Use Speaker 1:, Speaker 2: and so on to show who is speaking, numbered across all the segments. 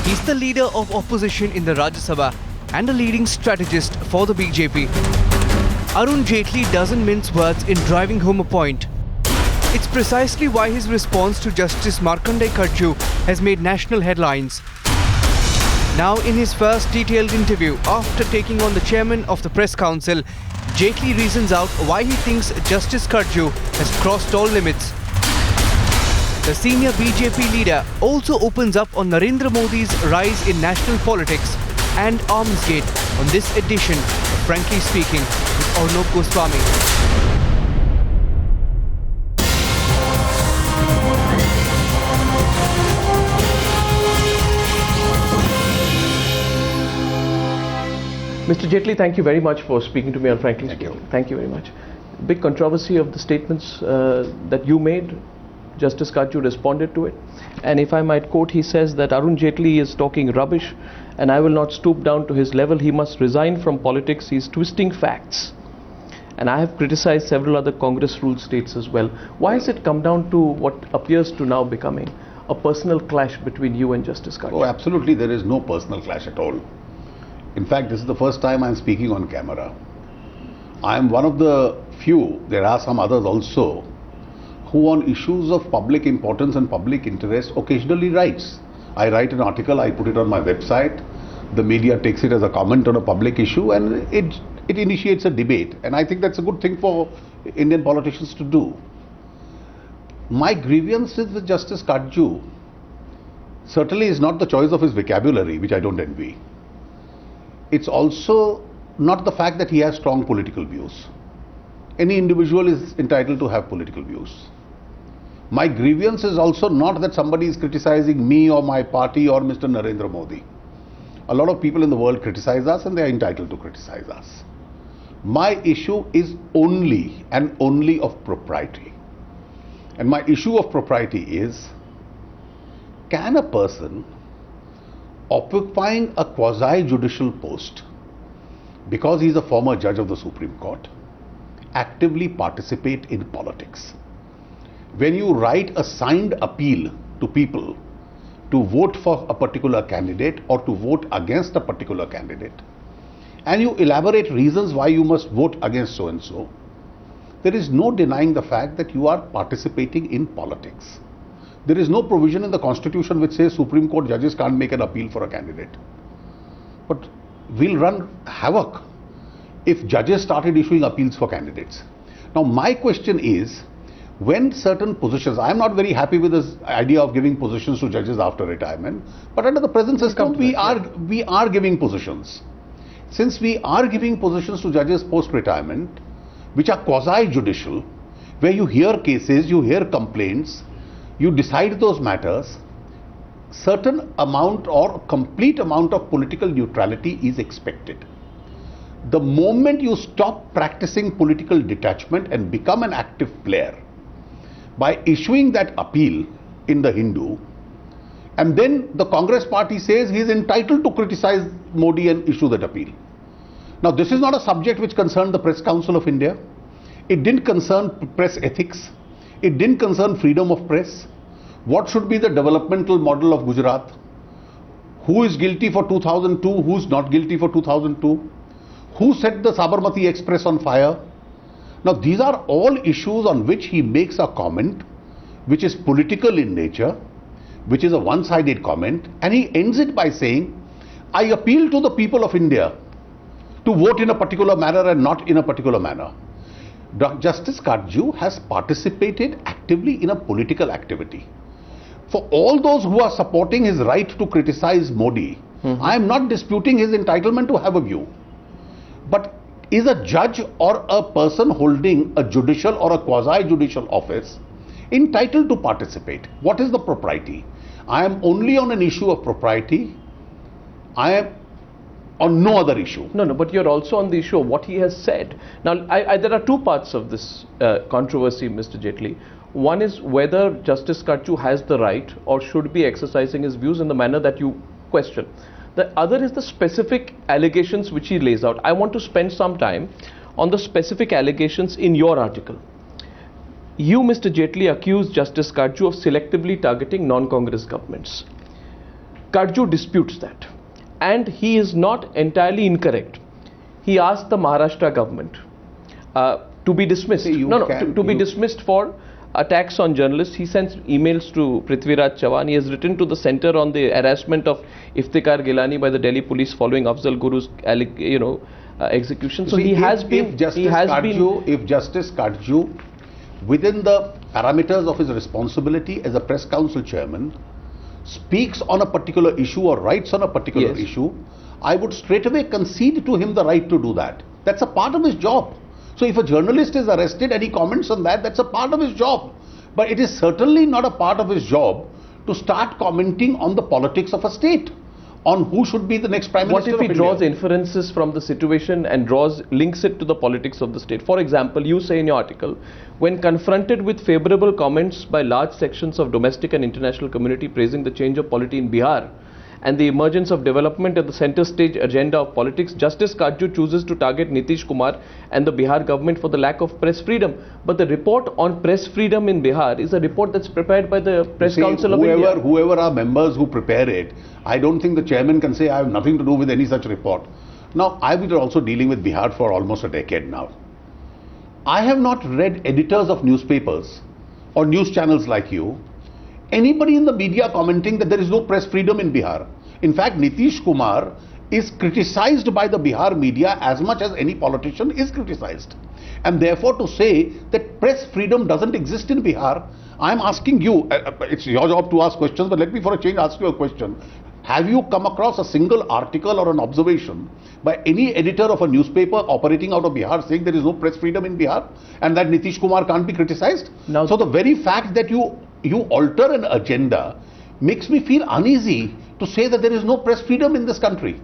Speaker 1: He's the leader of opposition in the Rajya Sabha and a leading strategist for the BJP. Arun Jaitley doesn't mince words in driving home a point. It's precisely why his response to Justice Markanday Karju has made national headlines. Now, in his first detailed interview after taking on the chairman of the Press Council, Jaitley reasons out why he thinks Justice Karju has crossed all limits. The senior BJP leader also opens up on Narendra Modi's rise in national politics and Armsgate on this edition of Frankly Speaking with Arun Goswami.
Speaker 2: Mr. Jaitley, thank you very much for speaking to me on Frankly Speaking.
Speaker 3: Thank you.
Speaker 2: Thank you very much. Big controversy of the statements that you made. Justice Karju responded to it. And if I might quote, he says that Arun Jaitley is talking rubbish and I will not stoop down to his level. He must resign from politics. He's twisting facts. And I have criticized several other Congress-ruled states as well. Why has it come down to what appears to now becoming a personal clash between you and Justice Karju?
Speaker 3: Oh, absolutely. There is no personal clash at all. In fact, this is the first time I am speaking on camera. I am one of the few, there are some others also, who on issues of public importance and public interest occasionally writes. I write an article, I put it on my website, the media takes it as a comment on a public issue and it initiates a debate. And I think that's a good thing for Indian politicians to do. My grievance with Justice Karju certainly is not the choice of his vocabulary, which I don't envy. It's also not the fact that he has strong political views. Any individual is entitled to have political views. My grievance is also not that somebody is criticizing me or my party or Mr. Narendra Modi. A lot of people in the world criticize us and they are entitled to criticize us. My issue is only and only of propriety. And my issue of propriety is, can a person occupying a quasi-judicial post, because he is a former judge of the Supreme Court, actively participate in politics? When you write a signed appeal to people to vote for a particular candidate or to vote against a particular candidate, and you elaborate reasons why you must vote against so-and-so, there is no denying the fact that you are participating in politics. There is no provision in the Constitution which says Supreme Court judges can't make an appeal for a candidate. But we'll run havoc if judges started issuing appeals for candidates. Now my question is, when certain positions, I am not very happy with this idea of giving positions to judges after retirement, but under the present system we are giving positions. Since we are giving positions to judges post-retirement, which are quasi-judicial, where you hear cases, you hear complaints, you decide those matters, certain amount or complete amount of political neutrality is expected. The moment you stop practicing political detachment and become an active player by issuing that appeal in the Hindu, and then the Congress party says he is entitled to criticize Modi and issue that appeal. Now this is not a subject which concerned the Press Council of India. It didn't concern press ethics. It didn't concern freedom of press. What should be the developmental model of Gujarat? Who is guilty for 2002? Who's not guilty for 2002? Who set the Sabarmati Express on fire? Now these are all issues on which he makes a comment which is political in nature, which is a one-sided comment, and he ends it by saying, I appeal to the people of India to vote in a particular manner and not in a particular manner. Justice Karju has participated actively in a political activity. For all those who are supporting his right to criticize Modi, I am not disputing his entitlement to have a view. But is a judge or a person holding a judicial or a quasi-judicial office entitled to participate? What is the propriety? I am only on an issue of propriety. I am on no other issue.
Speaker 2: No, but you're also on the issue of what he has said. Now, there are two parts of this controversy, Mr. Jaitley. One is whether Justice Karju has the right or should be exercising his views in the manner that you question. The other is the specific allegations which he lays out. I want to spend some time on the specific allegations in your article. You, Mr. Jaitley, accused Justice Karju of selectively targeting non-Congress governments. Karju disputes that, and he is not entirely incorrect. He asked the Maharashtra government to be dismissed. To be dismissed for attacks on journalists. He sends emails to Prithviraj Chavan. He has written to the center on the harassment of Iftikhar Gilani by the Delhi police following Afzal Guru's execution. So he has been.
Speaker 3: If Justice Karju, within the parameters of his responsibility as a press council chairman, speaks on a particular issue or writes on a particular issue, I would straight away concede to him the right to do that. That's a part of his job. So if a journalist is arrested and he comments on that, that's a part of his job. But it is certainly not a part of his job to start commenting on the politics of a state, on who should be the next Prime Minister of India.
Speaker 2: What if he draws inferences from the situation and links it to the politics of the state? For example, you say in your article, when confronted with favorable comments by large sections of domestic and international community praising the change of polity in Bihar and the emergence of development at the center stage agenda of politics, Justice Karju chooses to target Nitish Kumar and the Bihar government for the lack of press freedom. But the report on press freedom in Bihar is a report that's prepared by the Press Council of India.
Speaker 3: Whoever are members who prepare it, I don't think the chairman can say I have nothing to do with any such report. Now, I've been also dealing with Bihar for almost a decade now. I have not read editors of newspapers or news channels like you, anybody in the media commenting that there is no press freedom in Bihar. In fact, Nitish Kumar is criticized by the Bihar media as much as any politician is criticized. And therefore to say that press freedom doesn't exist in Bihar, I'm asking you, it's your job to ask questions, but let me for a change ask you a question. Have you come across a single article or an observation by any editor of a newspaper operating out of Bihar saying there is no press freedom in Bihar and that Nitish Kumar can't be criticized?
Speaker 2: Now,
Speaker 3: so the very fact that you alter an agenda makes me feel uneasy to say that there is no press freedom in this country.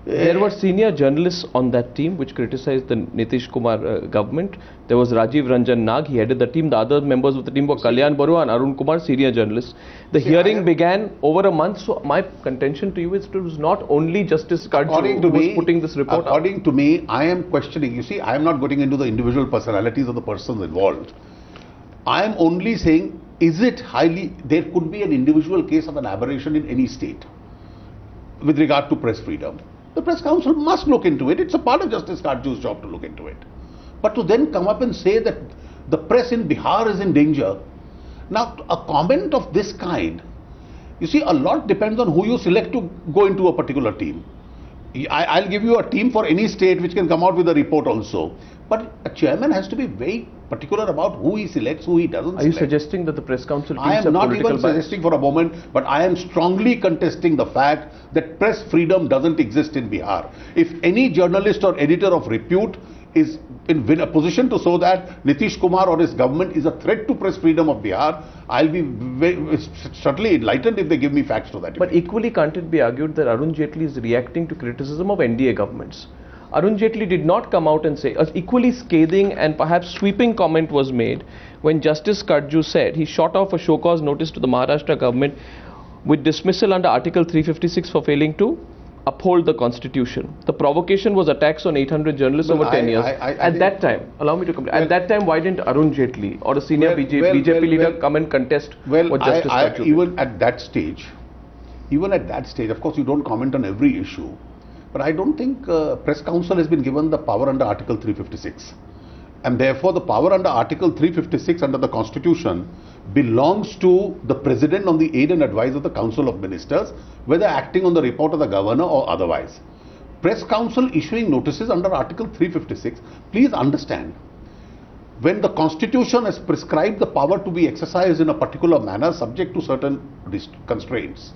Speaker 2: There were senior journalists on that team which criticized the Nitish Kumar government. There was Rajiv Ranjan Nag, he headed the team. The other members of the team were Kalyan Barua and Arun Kumar, senior journalists. The hearing began over a month, so my contention to you is it was not only Justice Karju who was putting this report
Speaker 3: According to me, I am questioning, you see, I am not getting into the individual personalities of the persons involved. I am only saying, is it there could be an individual case of an aberration in any state with regard to press freedom. The Press Council must look into it. It's a part of Justice Karju's job to look into it. But to then come up and say that the press in Bihar is in danger. Now, a comment of this kind, you see, a lot depends on who you select to go into a particular team. I'll give you a team for any state which can come out with a report also. But a chairman has to be very particular about who he selects, who he doesn't select.
Speaker 2: Are you suggesting that the Press Council
Speaker 3: I am not even suggesting for a moment, but I am strongly contesting the fact that press freedom doesn't exist in Bihar. If any journalist or editor of repute is in a position to show that Nitish Kumar or his government is a threat to press freedom of Bihar, I'll be certainly enlightened if they give me facts to that.
Speaker 2: But equally, can't it be argued that Arun Jaitley is reacting to criticism of NDA governments? Arun Jaitley did not come out and say, an equally scathing and perhaps sweeping comment was made when Justice Karju said he shot off a show cause notice to the Maharashtra government with dismissal under Article 356 for failing to uphold the constitution. The provocation was attacks on 800 journalists over 10 years. At that time, allow me to complete. At that time, why didn't Arun Jaitley or a senior BJP leader come and contest what Justice Karju did?
Speaker 3: Even at that stage, of course, you don't comment on every issue. But I don't think Press Council has been given the power under Article 356. And therefore, the power under Article 356 under the Constitution belongs to the President on the aid and advice of the Council of Ministers, whether acting on the report of the Governor or otherwise. Press Council issuing notices under Article 356, please understand, when the Constitution has prescribed the power to be exercised in a particular manner subject to certain constraints,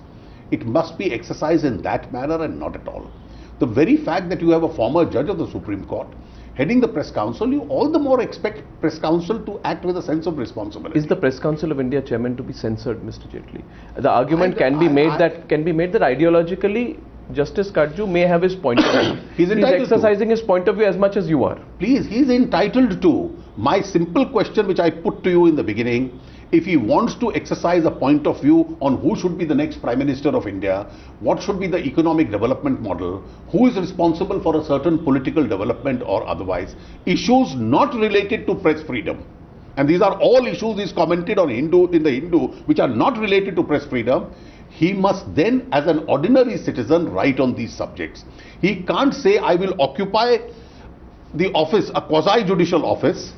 Speaker 3: it must be exercised in that manner and not at all. The very fact that you have a former judge of the Supreme Court heading the Press Council, you all the more expect Press Council to act with a sense of responsibility.
Speaker 2: Is the Press Council of India chairman to be censored, Mr. Jaitley? The argument can be made that ideologically Justice Karju may have his point of view. He's exercising his point of view as much as you are.
Speaker 3: Please, he's entitled to. My simple question which I put to you in the beginning, if he wants to exercise a point of view on who should be the next Prime Minister of India, what should be the economic development model, who is responsible for a certain political development or otherwise, issues not related to press freedom. And these are all issues he's commented on in the Hindu, which are not related to press freedom. he must then, as an ordinary citizen, write on these subjects. He can't say, I will occupy the office, a quasi-judicial office,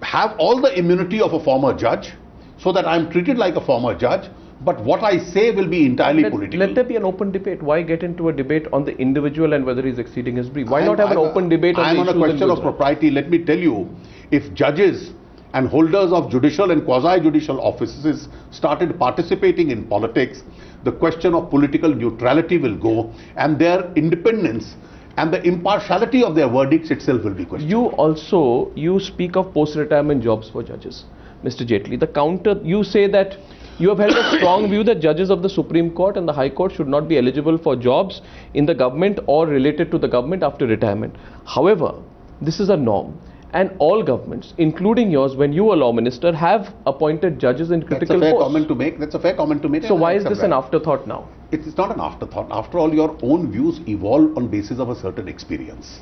Speaker 3: have all the immunity of a former judge, so that I am treated like a former judge, but what I say will be entirely political.
Speaker 2: Let there be an open debate. Why get into a debate on the individual and whether he's exceeding his brief? Why not have an open debate on the issues?
Speaker 3: I'm on a question of propriety. Let me tell you, if judges and holders of judicial and quasi-judicial offices started participating in politics, the question of political neutrality will go, and their independence and the impartiality of their verdicts itself will be questioned.
Speaker 2: You speak of post-retirement jobs for judges, Mr. Jaitley. The counter, you say that you have held a strong view that judges of the Supreme Court and the High Court should not be eligible for jobs in the government or related to the government after retirement. However, this is a norm. And all governments, including yours, when you were law minister, have appointed judges in critical posts.
Speaker 3: That's a fair comment to make. That's a fair comment to make.
Speaker 2: So why is this an afterthought now?
Speaker 3: It's not an afterthought. After all, your own views evolve on basis of a certain experience.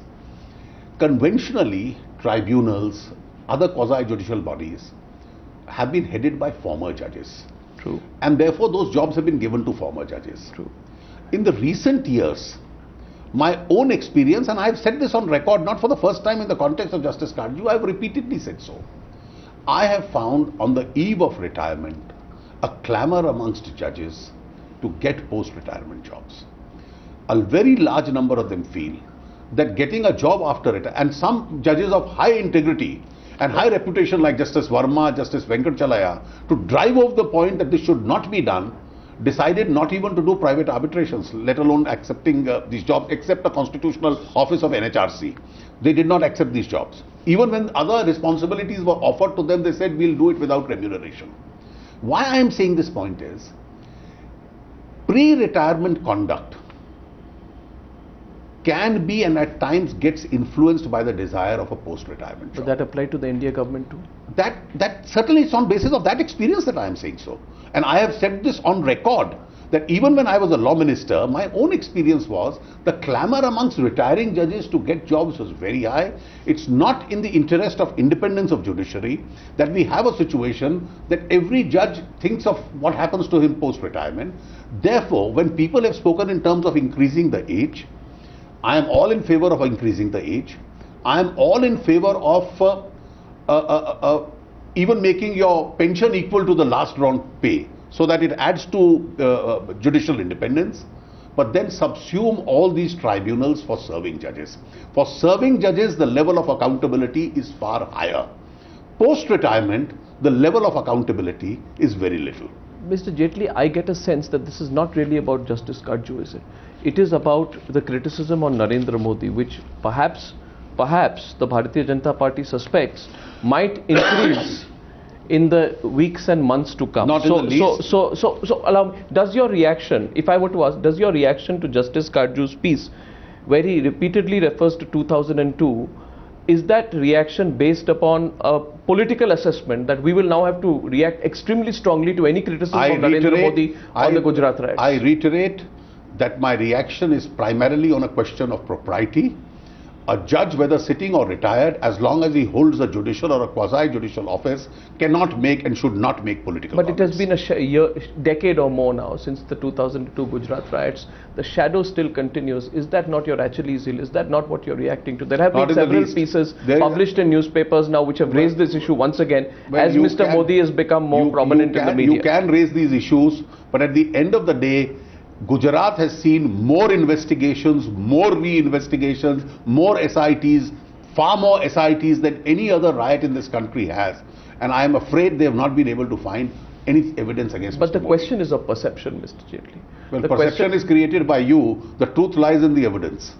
Speaker 3: Conventionally, tribunals, other quasi-judicial bodies have been headed by former judges.
Speaker 2: True.
Speaker 3: And therefore, those jobs have been given to former judges.
Speaker 2: True.
Speaker 3: In the recent years, my own experience, and I have said this on record, not for the first time in the context of Justice Karju, I have repeatedly said so. I have found on the eve of retirement a clamour amongst judges to get post-retirement jobs. A very large number of them feel that getting a job after retirement, and some judges of high integrity and high reputation like Justice Verma, Justice Venkatachalaya, to drive home the point that this should not be done, decided not even to do private arbitrations, let alone accepting these jobs, except the constitutional office of NHRC. They did not accept these jobs. Even when other responsibilities were offered to them, they said, we'll do it without remuneration. Why I am saying this point is, pre-retirement conduct can be and at times gets influenced by the desire of a post-retirement job.
Speaker 2: Does that apply to the India government too?
Speaker 3: That certainly is on basis of that experience that I am saying so. And I have said this on record, that even when I was a law minister, my own experience was the clamour amongst retiring judges to get jobs was very high. It's not in the interest of independence of judiciary that we have a situation that every judge thinks of what happens to him post-retirement. Therefore, when people have spoken in terms of increasing the age, I am all in favour of increasing the age. I am all in favour of even making your pension equal to the last round pay, so that it adds to judicial independence, but then subsume all these tribunals for serving judges. For serving judges, the level of accountability is far higher. Post-retirement, the level of accountability is very little.
Speaker 2: Mr. Jaitley, I get a sense that this is not really about Justice Karju, is it? It is about the criticism on Narendra Modi, which perhaps the Bharatiya Janata Party suspects might increase in the weeks and months to come.
Speaker 3: Not in the least.
Speaker 2: So allow me, does your reaction, if I were to ask, does your reaction to Justice Karju's piece, where he repeatedly refers to 2002, is that reaction based upon a political assessment that we will now have to react extremely strongly to any criticism of Narendra Modi on the Gujarat riots?
Speaker 3: I reiterate that my reaction is primarily on a question of propriety. A judge, whether sitting or retired, as long as he holds a judicial or a quasi-judicial office, cannot make and should not make political
Speaker 2: comments. But it has been
Speaker 3: a
Speaker 2: decade or more now since the 2002 Gujarat riots. The shadow still continues. Is that not your Achilles heel? Is that not what you're reacting to? There have been several pieces published in newspapers now which have raised this issue once again, as Mr. Modi has become more prominent in the media.
Speaker 3: You can raise these issues, but at the end of the day, Gujarat has seen more investigations, more re-investigations, more SITs, far more SITs than any other riot in this country has. And I am afraid they have not been able to find any evidence against
Speaker 2: But
Speaker 3: Mr.
Speaker 2: the
Speaker 3: Modi.
Speaker 2: question is of perception, Mr. Jaitley.
Speaker 3: Well, the perception is created by you. The truth lies in the evidence.